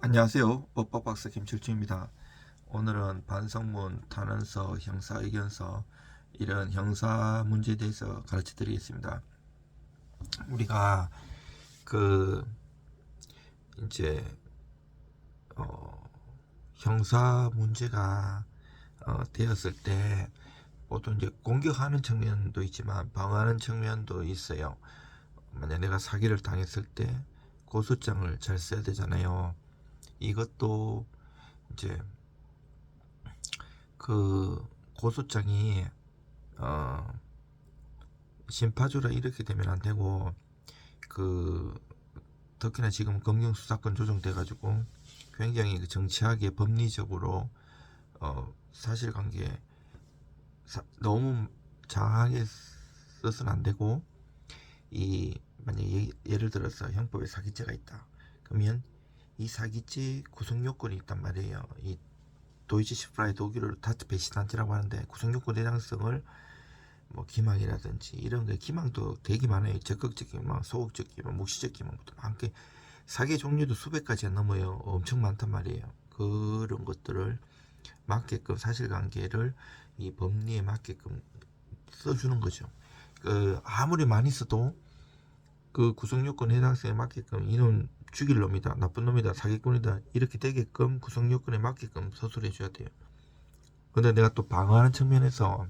안녕하세요. 법박박사 김철주입니다. 오늘은 반성문, 탄원서, 형사의견서 이런 형사 문제에 대해서 가르쳐 드리겠습니다. 우리가 그 이제 형사 문제가 되었을 때 보통 이제 공격하는 측면도 있지만 방어하는 측면도 있어요. 만약 내가 사기를 당했을 때 고소장을 잘 써야 되잖아요. 이것도 이제 그 고소장이 심파주라 이렇게 되면 안 되고, 그 특히나 지금 검경수사권 조정돼 가지고 굉장히 정치하게 법리적으로 사실관계 너무 장하게 써서는 안 되고, 이 만약에 예를 들어서 형법에 사기죄가 있다 그러면 이 사기죄 구성 요건이 있단 말이에요. 이 도이치 시프라이 독일어로 다트 배신한지라고 하는데, 구성요건 대장성을 뭐 기망이라든지 이런 게, 기망도 되게 많아요. 적극적 기망, 소극적 기망, 묵시적 기망부터 많게, 사기 종류도 수백 가지가 넘어요. 엄청 많단 말이에요. 그런 것들을 맞게끔 사실관계를 이 법리에 맞게끔 써주는 거죠. 아무리 많이 써도 그 구성요건 해당성에 맞게끔 이놈 죽일 놈이다, 나쁜 놈이다, 사기꾼이다 이렇게 되게끔 구성요건에 맞게끔 서술해 줘야 돼요. 근데 내가 또 방어하는 측면에서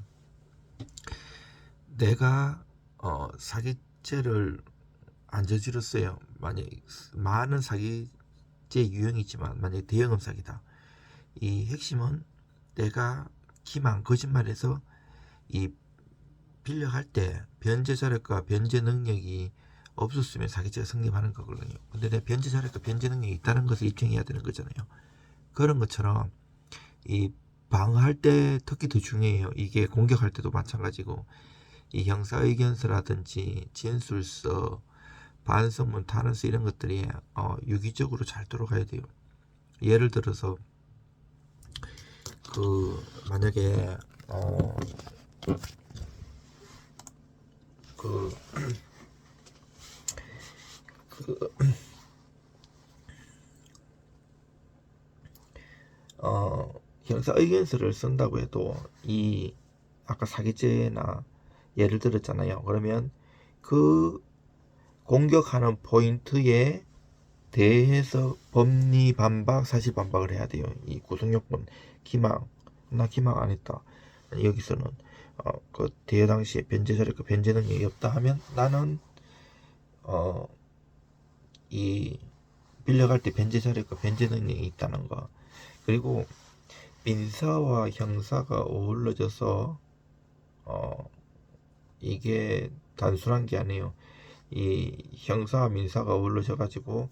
내가 사기죄를 안 저질렀어요. 만약 많은 사기죄 유형이 있지만 만약 대형업 사기다, 이 핵심은 내가 기만 거짓말해서 이 빌려갈 때 변제 자력과 변제 능력이 없었으면 사기죄가 성립하는 거거든요. 근데 내 변제 자력과 변제 능력이 있다는 것을 입증해야 되는 거잖아요. 그런 것처럼 이 방어할 때 특히 더 중요해요. 이게 공격할 때도 마찬가지고, 이 형사의견서라든지 진술서, 반성문, 탄원서 이런 것들이 유기적으로 잘 들어가야 돼요. 예를 들어서 만약에 그, 그 형사의견서를 쓴다고 해도 이 아까 사기죄나 예를 들었잖아요. 그러면 그 공격하는 포인트에 대해서 법리 반박, 사실 반박을 해야 돼요. 이 구성요건, 기망, 나 기망 안 했다. 여기서는 그 대여 당시에 변제 자료가 변제 능력이 없다 하면 나는 이 빌려갈 때 변제 자료가 변제 능력이 있다는 거. 그리고 민사와 형사가 어우러져서 이게 단순한 게 아니에요. 이 형사와 민사가 어우러져 가지고,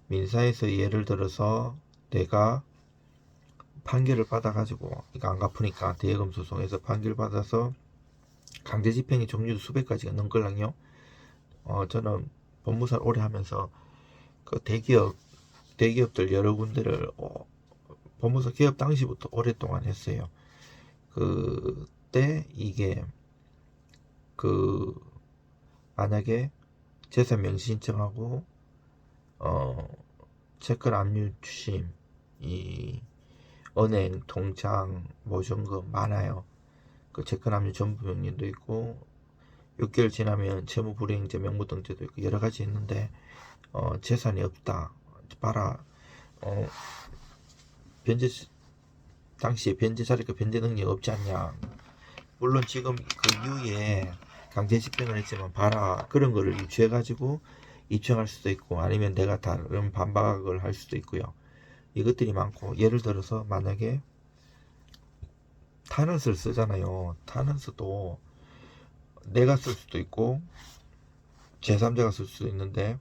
민사에서 예를 들어서 내가 판결을 받아 가지고 이거 안 갚으니까 대여금 소송에서 판결 받아서 강제 집행의 종류도 수백 가지가 넘걸랑요. 저는 법무사를 오래 하면서 그 대기업들 여러 군데를 법무사 개업 당시부터 오랫동안 했어요. 그때 이게 만약에 재산 명시 신청하고 채권 압류 추심, 이 은행, 통장, 보증금 많아요. 그 채권 압류 전부 명령도 있고 6개월 지나면 채무불이행자 명부등재도 있고 여러 가지 있는데, 재산이 없다, 봐라, 변제 당시에 변제 자료가 변제 능력이 없지 않냐. 물론 지금 그 이후에 강제 집행을 했지만 봐라, 그런 거를 유추해 가지고 입증할 수도 있고, 아니면 내가 다른 반박을 할 수도 있고요. 이것들이 많고, 예를 들어서 만약에 탄원서를 쓰잖아요. 탄원서도 내가 쓸 수도 있고 제3자가 쓸 수도 있는데,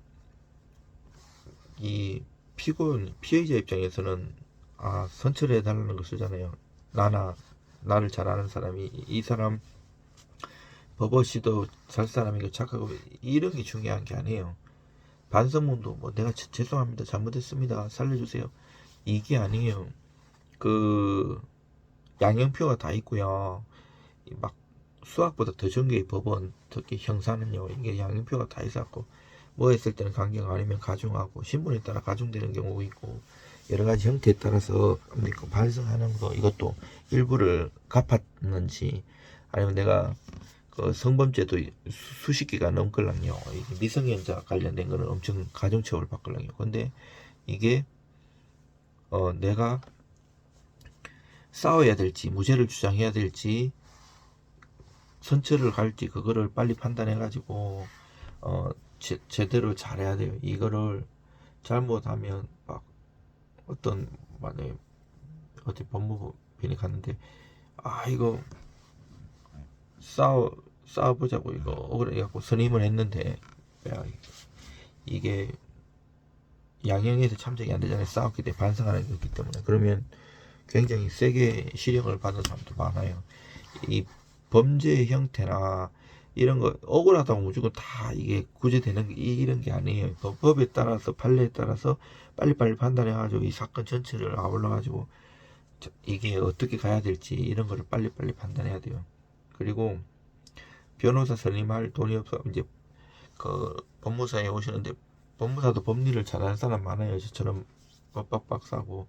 이 피해자 입장에서는 선처를 해달라는 걸 쓰잖아요. 나를 잘 아는 사람이 이 사람 버버씨도 살 사람이고 착하고, 이런 게 중요한 게 아니에요. 반성문도 뭐 내가 죄송합니다, 잘못했습니다, 살려주세요, 이게 아니에요. 그 양형표가 다 있고요. 막 수학보다 더 전개의 법원, 특히 형사는요, 이게 양형표가 다 있었고 뭐 했을 때는 강경 아니면 가중하고 신분에 따라 가중되는 경우가 있고 여러 가지 형태에 따라서 발생하는 거 이것도 일부를 갚았는지 아니면 내가 그 성범죄도 수십 개가 넘걸랑요. 미성년자 관련된 거는 엄청 가중처벌 받걸랑요. 근데 이게 내가 싸워야 될지 무죄를 주장해야 될지 선처를 갈지 그거를 빨리 판단해 가지고 제대로 잘해야 돼요. 이거를 잘못하면 막 어떤 만약에 어디 법무부편이 갔는데 이거 싸워보자고 이거 억울해 갖고 선임을 했는데 이게 양형에서 참작이 안 되잖아요. 싸웠기 때문에 반성하는 게 없기 때문에 그러면 굉장히 세게 실형을 받는 사람도 많아요. 이 범죄의 형태나 이런 거 억울하다고 무조건 다 이게 구제되는 게 이런 게 아니에요. 법에 따라서 판례에 따라서 빨리빨리 판단해가지고 이 사건 전체를 아울러가지고 이게 어떻게 가야 될지 이런 거를 빨리빨리 판단해야 돼요. 그리고 변호사 선임할 돈이 없어 이제 그 법무사에 오시는데 법무사도 법리를 잘하는 사람 많아요. 저처럼 법학 박사고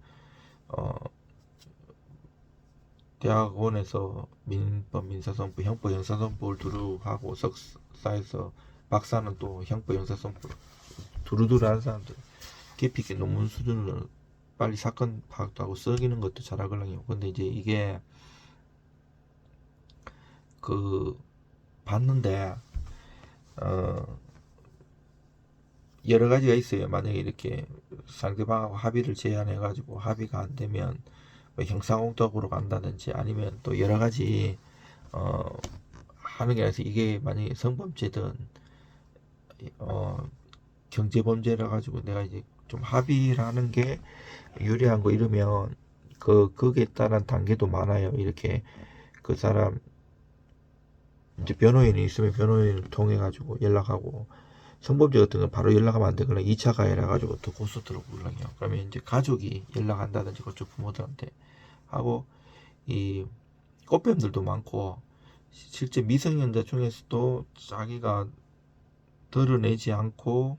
대학원에서 민법, 민사선고, 형법, 형사선고를 두루하고 석사에서 박사는 또 형법, 형사선고 두루두루 하는 사람들 깊이 있게 논문 수준으로 빨리 사건 파악도 하고 써기는 것도 잘하거든요. 근데 이제 이게 봤는데 여러 가지가 있어요. 만약에 이렇게 상대방하고 합의를 제안해 가지고 합의가 안 되면 뭐 형사공덕으로 간다든지 아니면 또 여러 가지 하는 게 아니라 이게 만약에 성범죄든 경제범죄라 가지고 내가 이제 좀 합의를 하는 게 유리한 거 이러면 거기에 따른 단계도 많아요. 이렇게 그 사람 이제 변호인이 있으면 변호인을 통해 가지고 연락하고 성범죄 같은 건 바로 연락하면 안 되거나 2차 가해라 가지고 더 고소 들어오거든요. 그러면 이제 가족이 연락한다든지 그쪽 부모들한테 하고 이 꽃뱀들도 많고 실제 미성년자 중에서도 자기가 드러내지 않고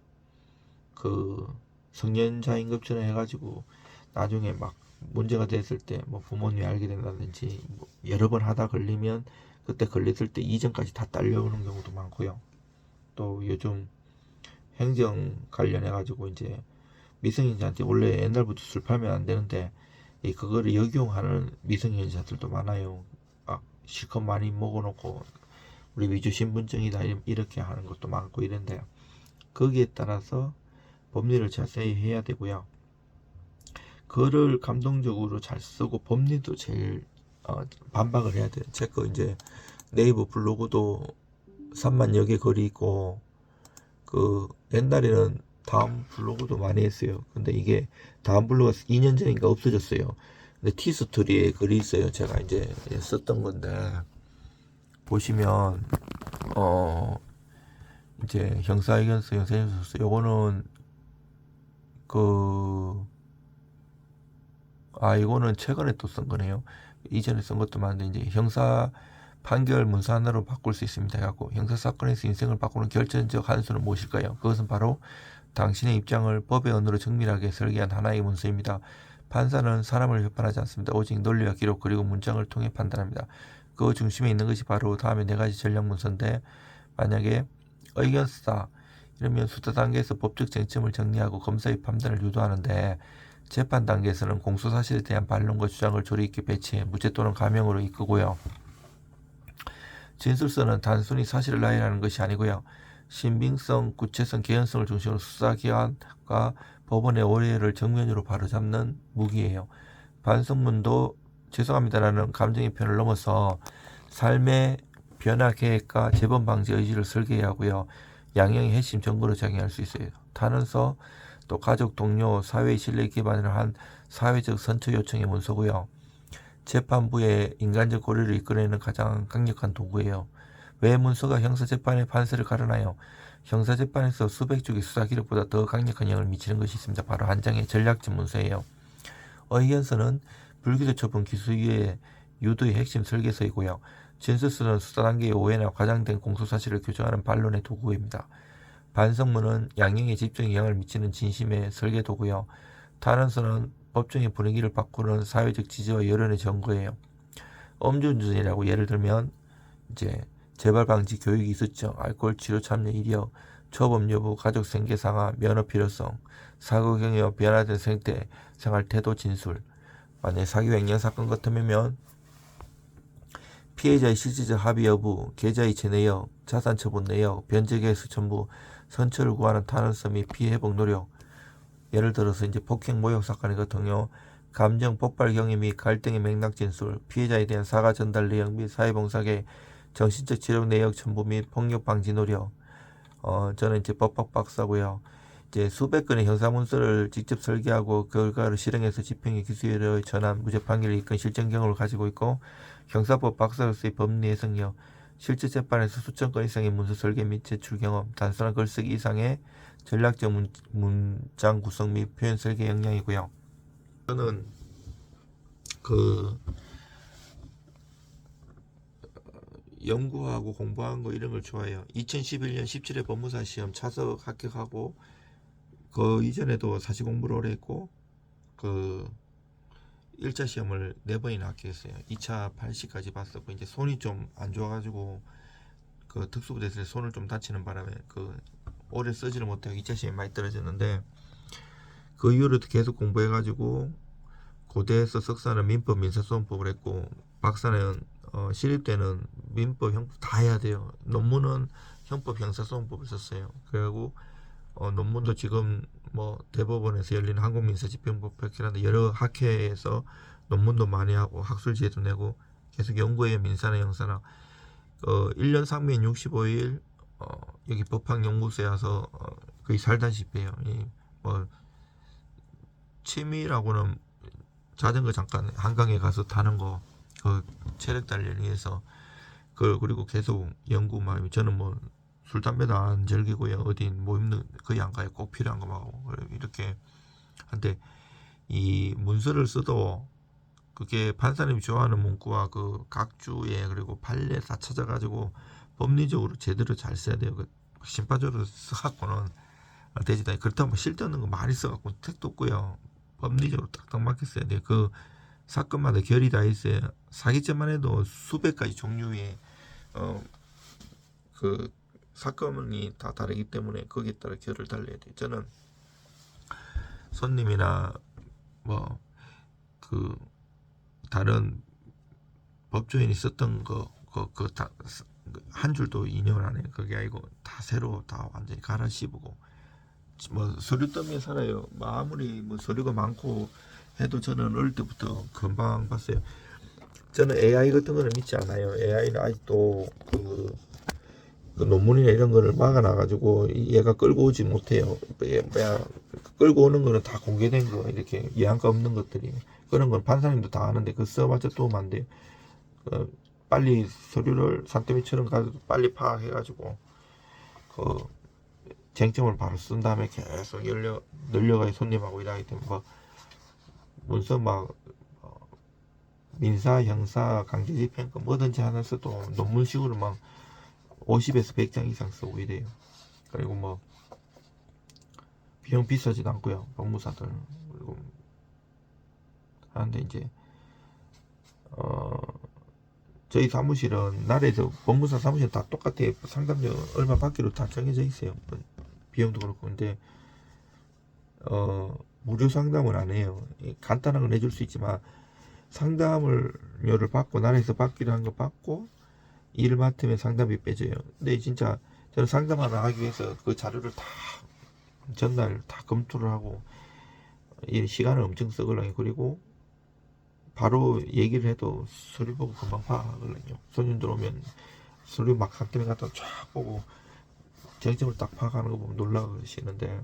그 성년자인 것처럼 해가지고 나중에 막 문제가 됐을 때 뭐 부모님이 알게 된다든지 뭐 여러 번 하다 걸리면 그때 걸렸을 때 이전까지 다 딸려오는 경우도 많고요. 또 요즘 행정 관련해 가지고 이제 미성년자한테 원래 옛날부터 술 팔면 안 되는데 그거를 역용하는 미성년자들도 많아요. 실컷 많이 먹어놓고 우리 위조 신분증이다 이렇게 하는 것도 많고 이런데 거기에 따라서 법리를 자세히 해야 되고요. 글을 감동적으로 잘 쓰고 법리도 제일 반박을 해야 돼요. 제 거 이제 네이버 블로그도 3만여 개 글이 있고 옛날에는 다음 블로그도 많이 했어요. 근데 이게 다음 블로그가 2년 전인가 없어졌어요. 근데 티스토리에 글이 있어요. 제가 이제 썼던 건데 보시면 이제 형사의견서, 형사인술서 요거는 이거는 최근에 또 쓴 거네요. 이전에 쓴 것도 많은데 이제 형사 판결 문서 하나로 바꿀 수 있습니다. 해갖고 형사사건에서 인생을 바꾸는 결정적 한 수는 무엇일까요? 그것은 바로 당신의 입장을 법의 언어로 정밀하게 설계한 하나의 문서입니다. 판사는 사람을 협판하지 않습니다. 오직 논리와 기록 그리고 문장을 통해 판단합니다. 그 중심에 있는 것이 바로 다음에 4가지 전략 문서인데 만약에 의견서다 이러면 수사 단계에서 법적 쟁점을 정리하고 검사의 판단을 유도하는데 재판 단계에서는 공소사실에 대한 반론과 주장을 조리 있게 배치해 무죄 또는 감형으로 이끄고요. 진술서는 단순히 사실을 나열하는 것이 아니고요. 신빙성, 구체성, 개연성을 중심으로 수사기관과 법원의 오해를 정면으로 바로잡는 무기예요. 반성문도 죄송합니다라는 감정의 편을 넘어서 삶의 변화 계획과 재범 방지 의지를 설계해야 하고요. 양형의 핵심 정보로 작용할 수 있어요. 탄원서, 또 가족, 동료, 사회의 신뢰 기반으로 한 사회적 선처 요청의 문서고요. 재판부의 인간적 고려를 이끌어내는 가장 강력한 도구예요. 왜 문서가 형사재판의 판세를 가르나요? 형사재판에서 수백 쪽의 수사기록보다 더 강력한 영향을 미치는 것이 있습니다. 바로 한 장의 전략적 문서예요. 의견서는 불기소 처분 기소유예 유도의 핵심 설계서이고요. 진술서는 수사 단계의 오해나 과장된 공소사실을 규정하는 반론의 도구입니다. 반성문은 양형에 집중 영향을 미치는 진심의 설계도고요. 탄원서는 법정의 분위기를 바꾸는 사회적 지지와 여론의 증거예요. 음주운전이라고 예를 들면 이제 재발 방지 교육이 있었죠. 알코올 치료 참여 이력, 초범 여부, 가족 생계 상하, 면허 필요성, 사고 경력, 변화된 생태, 생활 태도 진술. 만약 사기 횡령 사건 같으면 피해자의 실질적 합의 여부, 계좌의 이체 내역, 자산 처분 내역, 변제 계획서 첨부, 선처를 구하는 탄원서 및 피해 회복 노력. 예를 들어서 이제 폭행 모욕 사건의 같은요. 감정 폭발 경위 및 갈등의 맥락 진술, 피해자에 대한 사과 전달 내역 및 사회봉사계, 정신적 치료 내역 첨부 및 폭력 방지 노력. 저는 이제 법학 박사고요. 이제 수백 건의 형사문서를 직접 설계하고 결과를 실행해서 집행의 기수열의 전환 무죄 판결을 이끈 실전 경험을 가지고 있고, 형사법 박사로서의 법리 해석력, 실제 재판에서 수천 건 이상의 문서 설계 및 제출 경험, 단순한 글쓰기 이상의 전략적 문장 구성 및 표현 설계 역량이고요. 저는 그 연구하고 공부한 거 이런 걸 좋아해요. 2011년 17회 법무사 시험 차석 합격하고, 그 이전에도 사시 공부를 오래 했고, 그 1차 시험을 4번이나 합격했어요. 2차 80까지 봤었고, 이제 손이 좀 안 좋아가지고 그 특수부대에서 손을 좀 다치는 바람에 그 오래 쓰지를 못하고 2차 시험이 많이 떨어졌는데, 그 이후로도 계속 공부해가지고 고대에서 석사는 민법 민사소송법을 했고, 박사는 시립 때는 민법 형법 다 해야 돼요. 논문은 형법 형사소송법을 썼어요. 그리고 논문도 지금 뭐 대법원에서 열리는 한국민사집행법 펼치는데 여러 학회에서 논문도 많이 하고 학술지에도 내고 계속 연구해요. 민사나 형사나. 1년 상면 65일 여기 법학연구소에 와서 거의 살다시피 해요. 뭐 취미라고는 자전거 잠깐 한강에 가서 타는 거, 그 체력 단련을 위해서. 그리고 계속 연구 막, 저는 뭐 술 담배도 안 즐기고요. 어디 모임도 거의 안 가요. 꼭 필요한 거만 하고 이렇게 한데, 이 문서를 써도 그게 판사님이 좋아하는 문구와 그 각주에 그리고 판례 다 찾아가지고 법리적으로 제대로 잘 써야 돼요. 그 심파적으로 써갖고는 되지다. 그렇다고 쓸데없는 거 많이 써갖고 택도 없고요. 법리적으로 딱딱 맞게 써야 돼요. 그 사건마다 결이 다 있어요. 사기죄만 해도 수백 가지 종류의 그 사건이 다 다르기 때문에 거기에 따라 결을 달려야 돼요. 저는 손님이나 뭐 그 다른 법조인이 썼던 한 줄도 인용을 안 해요. 그게 아니고 다 새로 다 완전히 갈아 씹고, 뭐 서류 때문에 살아요. 뭐 아무리 뭐 서류가 많고 해도 저는 어릴 때부터 금방 봤어요. 저는 AI 같은 거는 믿지 않아요. AI는 아직도 그 논문이나 이런 거를 막아놔가지고 얘가 끌고 오지 못해요. 끌고 오는 거는 다 공개된 거, 이렇게 예안가 없는 것들이. 그런 건 판사님도 다 아는데 그 써봤자 도움 안 돼요. 빨리 서류를 산더미처럼 가지고 빨리 파악해가지고 그 쟁점을 바로 쓴 다음에 계속 늘려가야 손님하고 일하기 때문에 뭐 문서 막 민사, 형사, 강제집행권 뭐든지 하나 써도 논문식으로 막 50에서 100장 이상 쓰고 이래요. 그리고 뭐 비용 비싸지도 않고요. 법무사들. 그리고 하는데 이제 저희 사무실은 나라에서 법무사 사무실 다 똑같아요. 상담료 얼마 받기로 다 정해져 있어요. 비용도 그렇고. 근데 무료 상담을 안 해요. 간단한 건 해줄 수 있지만 상담료를 받고 나라에서 받기로 한 거 받고 일을 맡으면 상담비 빼줘요. 근데 진짜 저는 상담 하나 하기 위해서 그 자료를 다 전날 다 검토를 하고 이 시간을 엄청 쓰거든요. 그리고 바로 얘기를 해도 서류 보고 금방 파악하거든요. 손님 들어오면 서류 막 상태를 갖다 쫙 보고 쟁점을 딱 파악하는 거 보면 놀라시는데,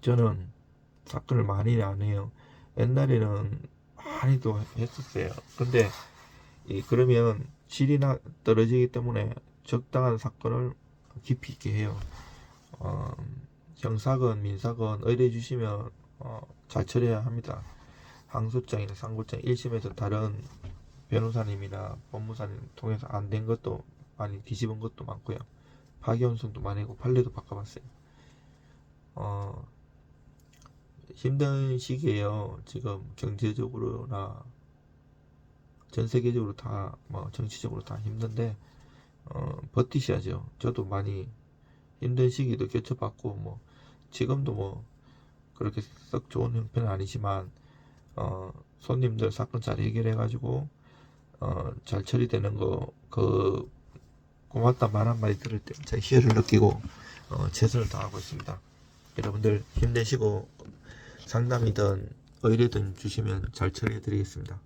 저는 사건을 많이 안 해요. 옛날에는 많이도 했었어요. 근데 그러면 질이 떨어지기 때문에 적당한 사건을 깊이 있게 해요. 형사건, 민사건 의뢰해 주시면 잘 처리해야 합니다. 항소장이나 상고장 1심에서 다른 변호사님이나 법무사님 통해서 안 된 것도 많이 뒤집은 것도 많고요. 파기환송도 많이 하고 판례도 바꿔봤어요. 힘든 시기에요. 지금 경제적으로나 전 세계적으로 다 뭐 정치적으로 다 힘든데 버티셔야죠. 저도 많이 힘든 시기도 겪어봤고 뭐 지금도 뭐 그렇게 썩 좋은 형편은 아니지만 손님들 사건 잘 해결해 가지고 잘 처리되는 거 그 고맙다 말 한마디 들을 때 제 희열을 느끼고 최선을 다하고 있습니다. 여러분들 힘내시고 상담이든 의뢰든 주시면 잘 처리해 드리겠습니다.